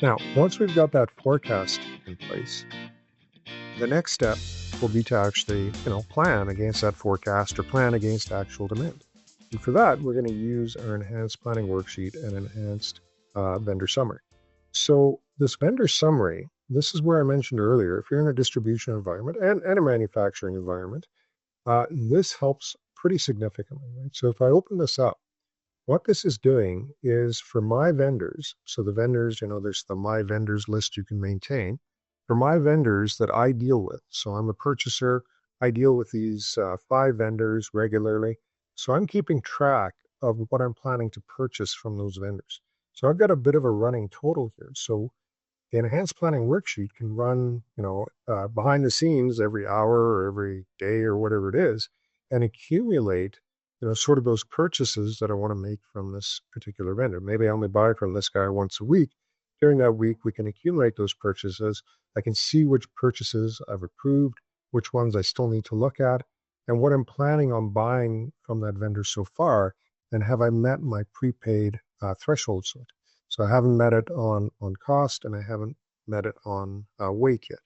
Now, once we've got that forecast in place, the next step will be to actually, plan against that forecast or plan against actual demand. And for that, we're going to use our enhanced planning worksheet and enhanced vendor summary. So this vendor summary, this is where I mentioned earlier, if you're in a distribution environment and a manufacturing environment, this helps pretty significantly, right? So if I open this up, what this is doing is for my vendors, so the vendors, there's the my vendors list you can maintain. For my vendors that I deal with, so I'm a purchaser, I deal with these 5 vendors regularly. So I'm keeping track of what I'm planning to purchase from those vendors. So I've got a bit of a running total here. So the enhanced planning worksheet can run, behind the scenes every hour or every day or whatever it is, and accumulate, sort of those purchases that I want to make from this particular vendor. Maybe I only buy from this guy once a week. During that week, we can accumulate those purchases. I can see which purchases I've approved, which ones I still need to look at, and what I'm planning on buying from that vendor so far, and have I met my prepaid thresholds. So I haven't met it on cost, and I haven't met it on weight yet.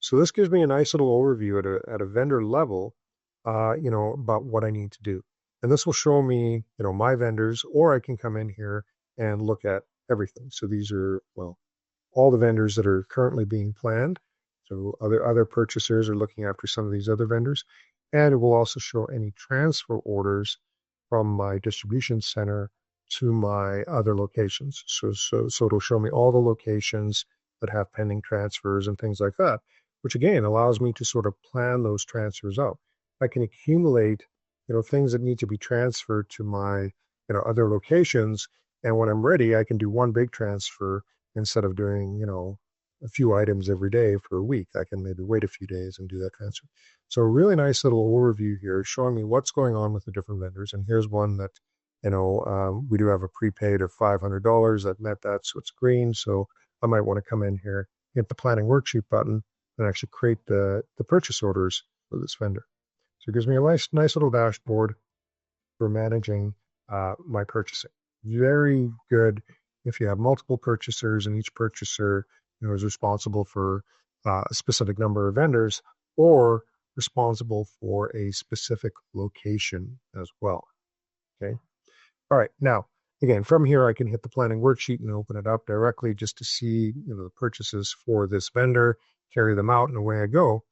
So this gives me a nice little overview at a vendor level, about what I need to do. And this will show me, my vendors, or I can come in here and look at everything. So these are, well, all the vendors that are currently being planned. So other purchasers are looking after some of these other vendors. And it will also show any transfer orders from my distribution center to my other locations. So it'll show me all the locations that have pending transfers and things like that, which again allows me to sort of plan those transfers out. I can accumulate, things that need to be transferred to my, other locations. And when I'm ready, I can do one big transfer instead of doing, a few items every day for a week. I can maybe wait a few days and do that transfer. So a really nice little overview here showing me what's going on with the different vendors. And here's one that, we do have a prepaid of $500 that met that, so it's green. So I might want to come in here, hit the planning worksheet button, and actually create the purchase orders for this vendor. So it gives me a nice little dashboard for managing my purchasing. Very good if you have multiple purchasers and each purchaser, is responsible for a specific number of vendors or responsible for a specific location as well. Okay. All right. Now, again, from here, I can hit the planning worksheet and open it up directly just to see, the purchases for this vendor, carry them out, and away I go.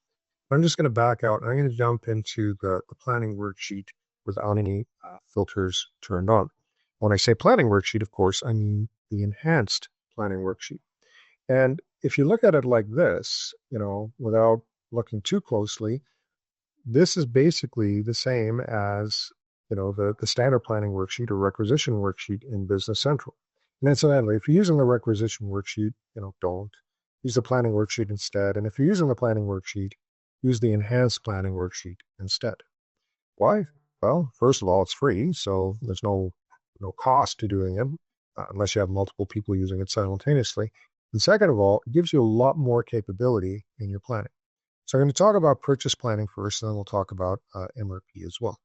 But I'm just going to back out and I'm going to jump into the planning worksheet without any filters turned on. When I say planning worksheet, of course, I mean the enhanced planning worksheet. And if you look at it like this, without looking too closely, this is basically the same as, the standard planning worksheet or requisition worksheet in Business Central. And incidentally, if you're using the requisition worksheet, don't use the planning worksheet instead. And if you're using the planning worksheet, use the enhanced planning worksheet instead. Why? Well, first of all, it's free, so there's no cost to doing it unless you have multiple people using it simultaneously. And second of all, it gives you a lot more capability in your planning. So I'm going to talk about purchase planning first, and then we'll talk about MRP as well.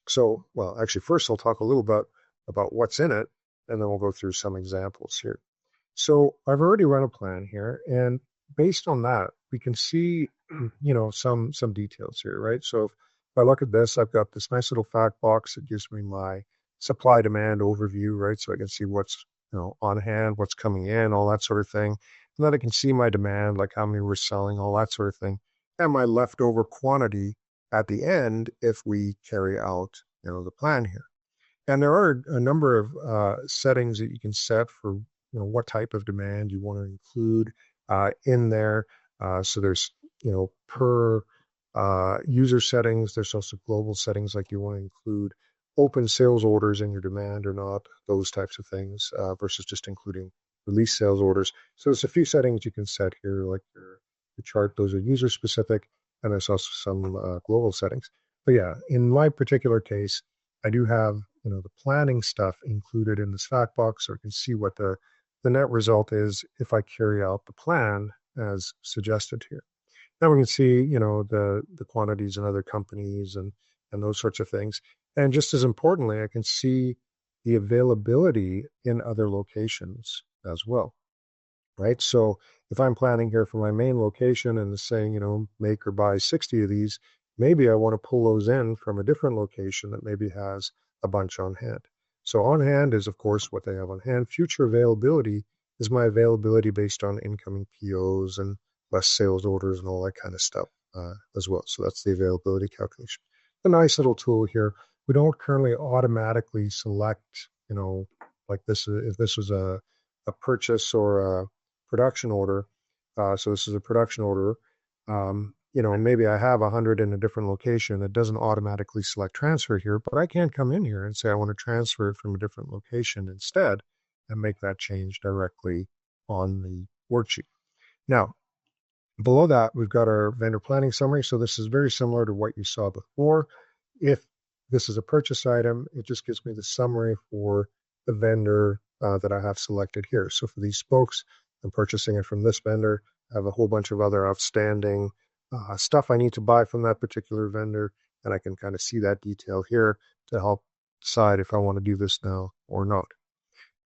So, well, actually, first I'll talk a little bit about what's in it, and then we'll go through some examples here. So I've already run a plan here, and based on that, we can see, some details here, right? So if I look at this, I've got this nice little fact box that gives me my supply demand overview, right? So I can see what's, on hand, what's coming in, all that sort of thing. And then I can see my demand, like how many we're selling, all that sort of thing, and my leftover quantity at the end if we carry out, the plan here. And there are a number of settings that you can set for, what type of demand you want to include in there. So there's, per user settings, there's also global settings like you want to include open sales orders in your demand or not, those types of things, versus just including release sales orders. So there's a few settings you can set here, like the chart, those are user specific, and there's also some global settings. But yeah, in my particular case, I do have, the planning stuff included in this fact box, so I can see what the net result is if I carry out the plan as suggested here. Now we can see, the quantities in other companies and those sorts of things. And just as importantly, I can see the availability in other locations as well. right? So if I'm planning here for my main location and it's saying, make or buy 60 of these, maybe I want to pull those in from a different location that maybe has a bunch on hand. So on hand is, of course, what they have on hand. Future availability is my availability based on incoming POs and less sales orders and all that kind of stuff as well. So that's the availability calculation. A nice little tool here. We don't currently automatically select, like this, if this was a purchase or a production order. So this is a production order. Maybe I have 100 in a different location. It doesn't automatically select transfer here, but I can come in here and say I want to transfer it from a different location instead and make that change directly on the worksheet. Now, below that, we've got our vendor planning summary. So this is very similar to what you saw before. If this is a purchase item, it just gives me the summary for the vendor that I have selected here. So for these spokes, I'm purchasing it from this vendor. I have a whole bunch of other outstanding stuff I need to buy from that particular vendor, and I can kind of see that detail here to help decide if I want to do this now or not.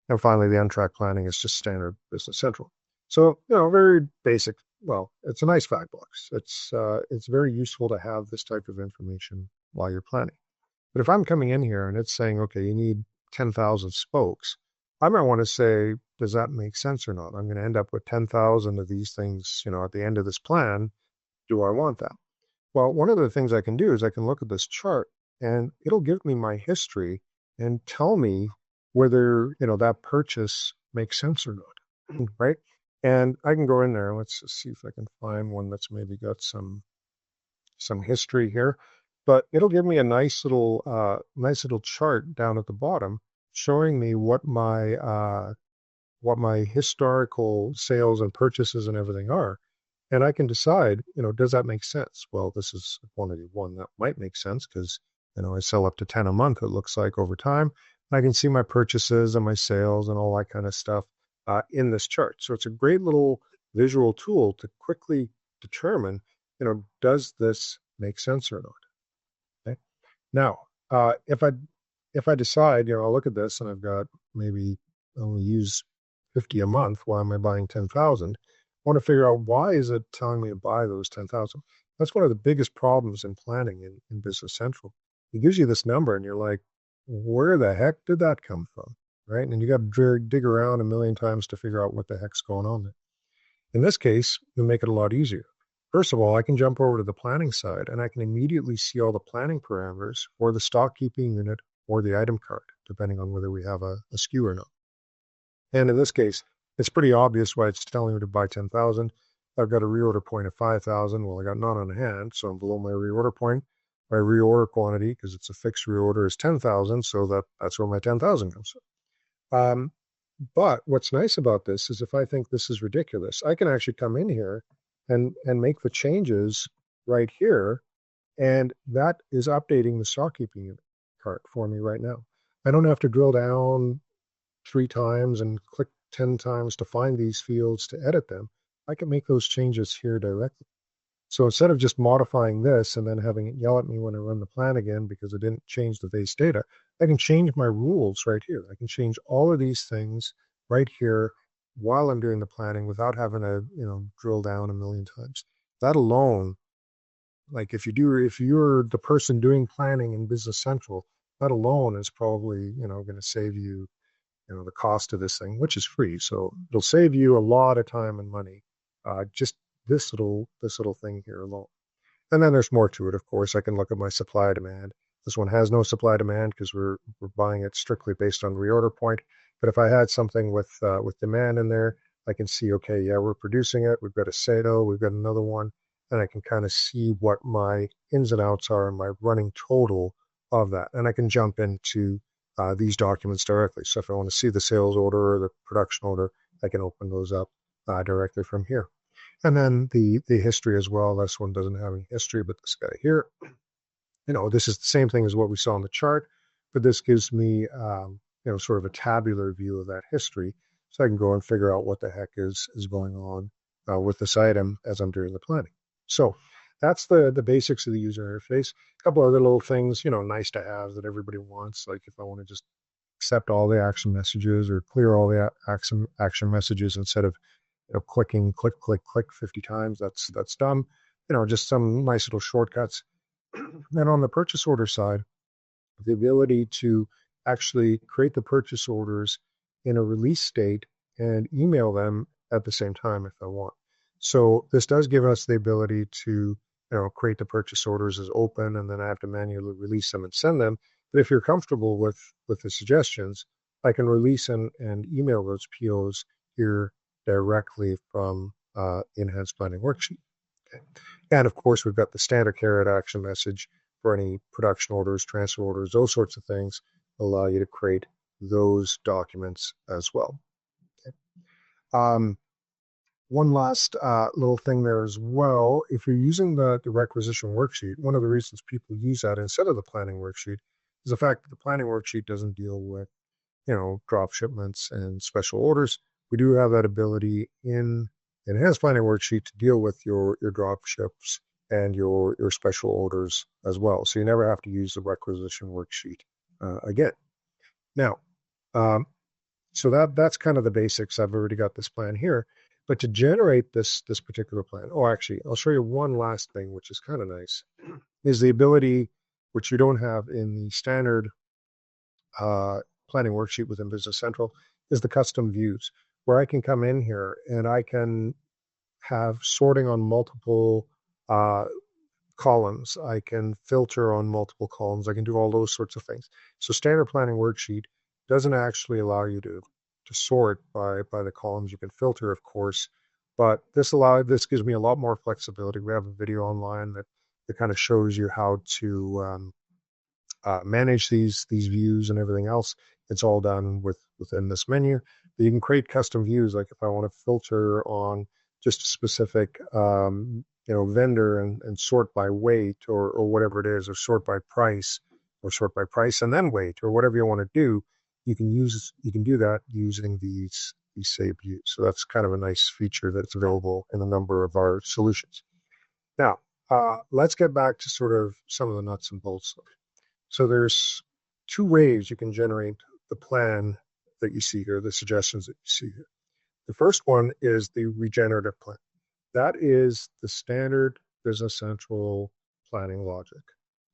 And finally, the untracked planning is just standard Business Central. So, very basic. Well, it's a nice fact box. It's very useful to have this type of information while you're planning. But if I'm coming in here and it's saying, okay, you need 10,000 spokes, I might want to say, does that make sense or not? I'm going to end up with 10,000 of these things, at the end of this plan. Do I want that? Well, one of the things I can do is I can look at this chart and it'll give me my history and tell me whether, that purchase makes sense or not, right? And I can go in there. Let's just see if I can find one that's maybe got some history here. But it'll give me a nice little chart down at the bottom showing me what my historical sales and purchases and everything are. And I can decide, does that make sense? Well, this is quantity one that might make sense because, I sell up to 10 a month, it looks like over time. I can see my purchases and my sales and all that kind of stuff in this chart. So it's a great little visual tool to quickly determine, does this make sense or not? Okay. Now, if I decide, I'll look at this and I've got maybe only use 50 a month. Why am I buying 10,000? I want to figure out why is it telling me to buy those 10,000? That's one of the biggest problems in planning in Business Central. It gives you this number and you're like, where the heck did that come from? Right? And you got to dig around a million times to figure out what the heck's going on there. In this case, we make it a lot easier. First of all, I can jump over to the planning side and I can immediately see all the planning parameters for the stock keeping unit or the item card, depending on whether we have a SKU or not. And in this case, it's pretty obvious why it's telling me to buy 10,000. I've got a reorder point of 5,000. Well, I got none on hand, so I'm below my reorder point. My reorder quantity, because it's a fixed reorder, is 10,000, so that's where my 10,000 comes from. But what's nice about this is if I think this is ridiculous, I can actually come in here and make the changes right here, and that is updating the stock keeping unit cart for me right now. I don't have to drill down 3 times and click 10 times to find these fields to edit them. I can make those changes here directly. So instead of just modifying this and then having it yell at me when I run the plan again because it didn't change the base data, I can change my rules right here. I can change all of these things right here while I'm doing the planning without having to, drill down a million times. That alone, like if you're the person doing planning in Business Central, that alone is probably, going to save you, the cost of this thing, which is free. So it'll save you a lot of time and money. Just this little thing here alone. And then there's more to it, of course. I can look at my supply demand. This one has no supply demand because we're buying it strictly based on reorder point. But if I had something with demand in there, I can see, okay, yeah, we're producing it. We've got a sale. We've got another one. And I can kind of see what my ins and outs are and my running total of that. And I can jump into these documents directly. So if I want to see the sales order or the production order, I can open those up directly from here. And then the history as well. This one doesn't have any history, but this guy here, this is the same thing as what we saw on the chart, but this gives me, sort of a tabular view of that history. So I can go and figure out what the heck is going on with this item as I'm doing the planning. So that's the basics of the user interface. A couple other little things, nice to have that everybody wants. Like if I want to just accept all the action messages or clear all the action messages instead of clicking, click, click, click 50 times. That's dumb. Just some nice little shortcuts. And on the purchase order side, the ability to actually create the purchase orders in a release state and email them at the same time if I want. So this does give us the ability to create the purchase orders as open, and then I have to manually release them and send them. But if you're comfortable with the suggestions, I can release and email those POs here directly from Enhanced Planning Worksheet. Okay. And of course, we've got the standard carrot action message for any production orders, transfer orders, those sorts of things allow you to create those documents as well. Okay. One last little thing there as well. If you're using the requisition worksheet, one of the reasons people use that instead of the planning worksheet is the fact that the planning worksheet doesn't deal with, drop shipments and special orders. We do have that ability in Enhanced Planning Worksheet to deal with your drop ships and your special orders as well. So you never have to use the requisition worksheet again. Now, so that's kind of the basics. I've already got this plan here. But to generate this particular plan, actually, I'll show you one last thing, which is kind of nice, is the ability, which you don't have in the standard planning worksheet within Business Central, is the custom views, where I can come in here and I can have sorting on multiple columns. I can filter on multiple columns. I can do all those sorts of things. So standard planning worksheet doesn't actually allow you to sort by the columns. You can filter, of course, but this gives me a lot more flexibility. We have a video online that kind of shows you how to manage these views and everything else. It's all done within this menu. But you can create custom views, like if I want to filter on just a specific vendor and sort by weight or whatever it is, or sort by price and then weight, or whatever you want to do. You can do that using these saved views. So that's kind of a nice feature that's available in a number of our solutions. Now, let's get back to sort of some of the nuts and bolts. So there's two ways you can generate the plan that you see here, the suggestions that you see here. The first one is the regenerative plan. That is the standard Business Central planning logic.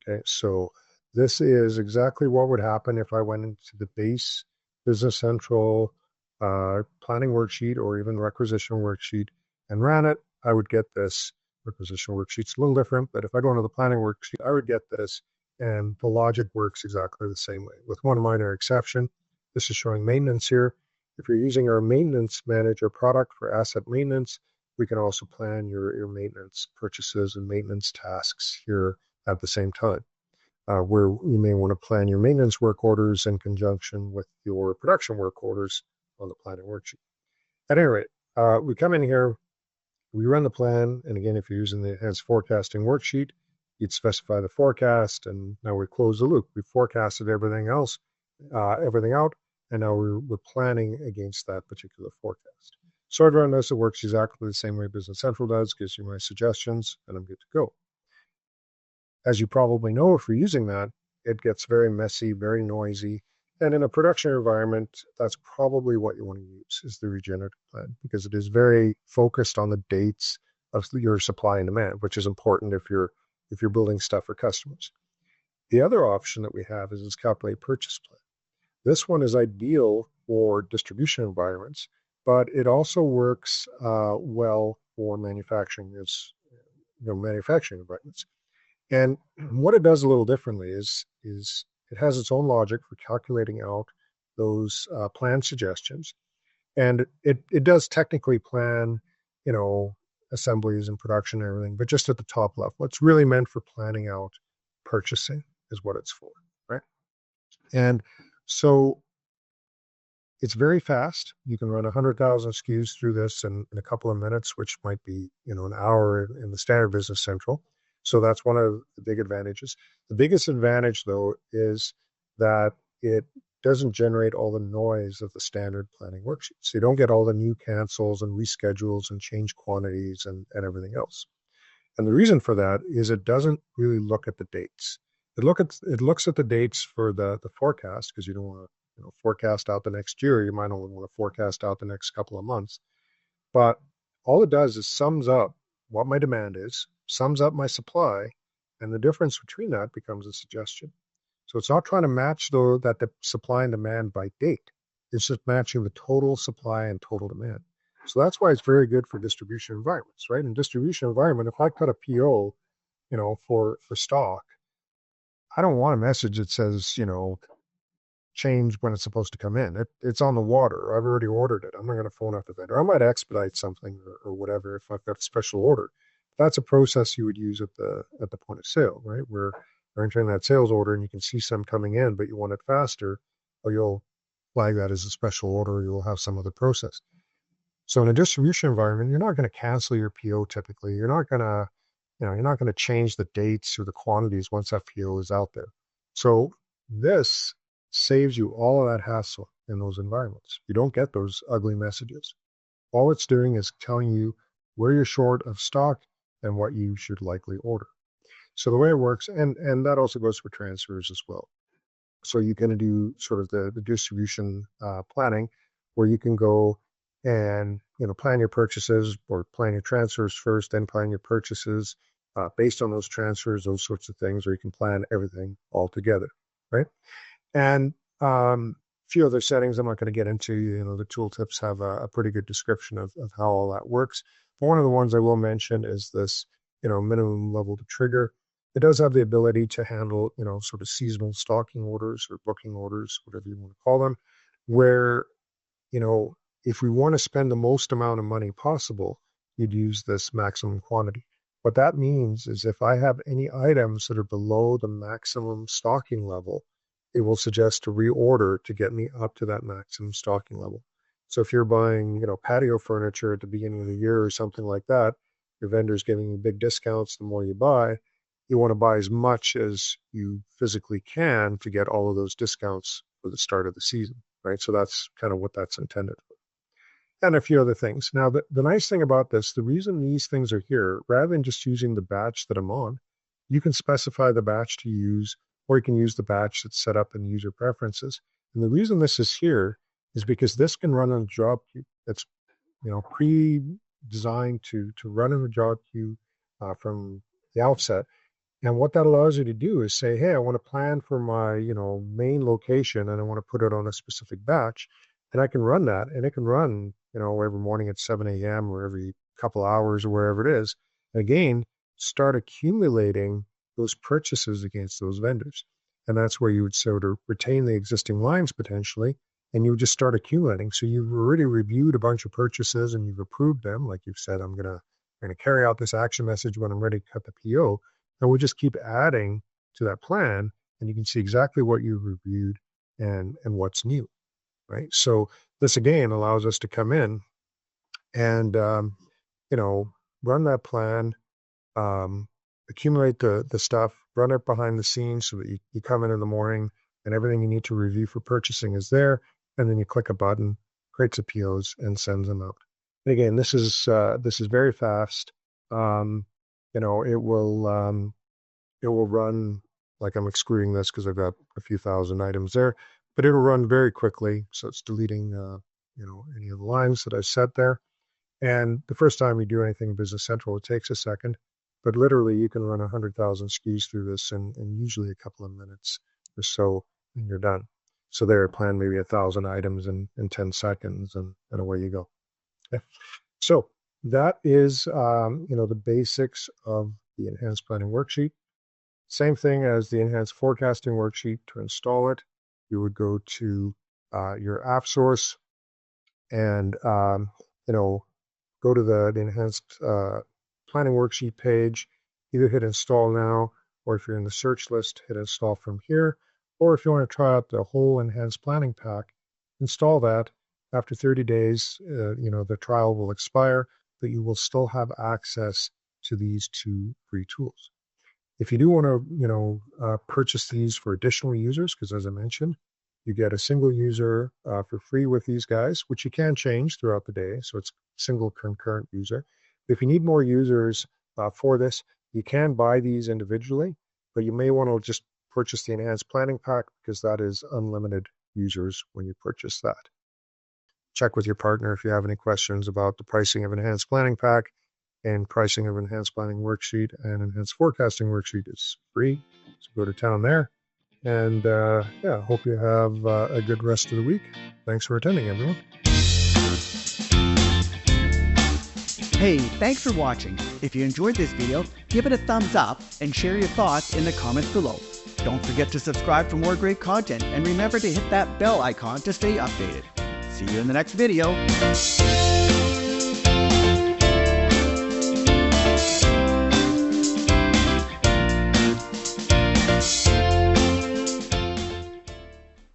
Okay, so this is exactly what would happen if I went into the base Business Central planning worksheet or even requisition worksheet and ran it. I would get this. Requisition worksheet's a little different, but if I go into the planning worksheet, I would get this, and the logic works exactly the same way, with one minor exception. This is showing maintenance here. If you're using our maintenance manager product for asset maintenance, we can also plan your maintenance purchases and maintenance tasks here at the same time, where you may want to plan your maintenance work orders in conjunction with your production work orders on the planning worksheet. At any rate, we come in here, we run the plan, and again, if you're using the Enhanced Forecasting Worksheet, you'd specify the forecast, and now we close the loop. We forecasted everything out, and now we're planning against that particular forecast. So I'd run this. It works exactly the same way Business Central does, gives you my suggestions, and I'm good to go. As you probably know, if you're using that, it gets very messy, very noisy, and in a production environment, that's probably what you want to use, is the regenerative plan, because it is very focused on the dates of your supply and demand, which is important if you're building stuff for customers. The other option that we have is calculate purchase plan. This one is ideal for distribution environments, but it also works well for manufacturing manufacturing environments. And what it does a little differently is it has its own logic for calculating out those plan suggestions, and it does technically plan, assemblies and production and everything, but just at the top level. It's really meant for planning out purchasing is what it's for, right? And so it's very fast. You can run 100,000 SKUs through this in a couple of minutes, which might be, an hour in the standard Business Central. So that's one of the big advantages. The biggest advantage, though, is that it doesn't generate all the noise of the standard planning worksheet. So you don't get all the new cancels and reschedules and change quantities and everything else. And the reason for that is it doesn't really look at the dates. It looks at the dates for the forecast, because you don't want to forecast out the next year. You might only want to forecast out the next couple of months. But all it does is sums up what my demand is, sums up my supply, and the difference between that becomes a suggestion. So it's not trying to match the supply and demand by date. It's just matching the total supply and total demand. So that's why it's very good for distribution environments, right? In distribution environment, if I cut a PO, for stock, I don't want a message that says, change when it's supposed to come in. It's on the water. I've already ordered it. I'm not going to phone up the vendor. I might expedite something or whatever if I've got a special order. That's a process you would use at the point of sale, right? Where you're entering that sales order and you can see some coming in, but you want it faster, or you'll flag that as a special order, or you'll have some other process. So in a distribution environment, you're not going to cancel your PO typically. You're not going to change the dates or the quantities once that PO is out there. So this saves you all of that hassle in those environments. You don't get those ugly messages. All it's doing is telling you where you're short of stock and what you should likely order. So the way it works, and that also goes for transfers as well. So you can do sort of the distribution planning where you can go and plan your purchases or plan your transfers first, then plan your purchases based on those transfers, those sorts of things, or you can plan everything all together, right? And a few other settings I'm not going to get into. The tooltips have a pretty good description of how all that works. But one of the ones I will mention is this, minimum level to trigger. It does have the ability to handle, sort of seasonal stocking orders or booking orders, whatever you want to call them, where, if we want to spend the most amount of money possible, you'd use this maximum quantity. What that means is if I have any items that are below the maximum stocking level, it will suggest to reorder to get me up to that maximum stocking level. So if you're buying, patio furniture at the beginning of the year or something like that, your vendor's giving you big discounts the more you buy. You want to buy as much as you physically can to get all of those discounts for the start of the season, right? So that's kind of what that's intended for. And a few other things. Now, the nice thing about this, the reason these things are here, rather than just using the batch that I'm on, you can specify the batch to use, or you can use the batch that's set up in user preferences. And the reason this is here is because this can run on a job queue that's pre-designed to run in the job queue from the outset. And what that allows you to do is say, hey, I want to plan for my, main location and I want to put it on a specific batch. And I can run that and it can run, every morning at 7 a.m. or every couple hours or wherever it is. And again, start accumulating those purchases against those vendors. And that's where you would sort of retain the existing lines potentially, and you would just start accumulating. So you've already reviewed a bunch of purchases and you've approved them. Like you've said, I'm going to carry out this action message when I'm ready to cut the PO. And we'll just keep adding to that plan, and you can see exactly what you've reviewed and what's new, right? So this again allows us to come in and run that plan, accumulate the stuff, run it behind the scenes so that you come in the morning and everything you need to review for purchasing is there, and then you click a button, creates the POs, and sends them out. And again, this is very fast. It will run, like I'm excluding this because I've got a few thousand items there, but it'll run very quickly. So it's deleting, any of the lines that I've set there. And the first time you do anything in Business Central, it takes a second, but literally you can run 100,000 SKUs through this in usually a couple of minutes or so, and you're done. So there, plan maybe 1,000 items in 10 seconds, and away you go. Okay. So that is, the basics of the Enhanced Planning Worksheet. Same thing as the Enhanced Forecasting Worksheet. To install it, you would go to your app source and, go to the Enhanced Planning Worksheet page, either hit install now, or if you're in the search list, hit install from here. Or if you want to try out the whole Enhanced Planning Pack, install that. After 30 days, the trial will expire, but you will still have access to these two free tools. If you do want to, purchase these for additional users, because as I mentioned, you get a single user for free with these guys, which you can change throughout the day. So it's single concurrent user. But if you need more users for this, you can buy these individually, but you may want to just purchase the Enhanced Planning Pack because that is unlimited users when you purchase that. check with your partner if you have any questions about the pricing of Enhanced Planning Pack and pricing of Enhanced Planning Worksheet and Enhanced Forecasting Worksheet is free. So go to town there. And yeah, hope you have a good rest of the week. Thanks for attending, everyone. Hey, thanks for watching. If you enjoyed this video, give it a thumbs up and share your thoughts in the comments below. Don't forget to subscribe for more great content, and remember to hit that bell icon to stay updated. See you in the next video.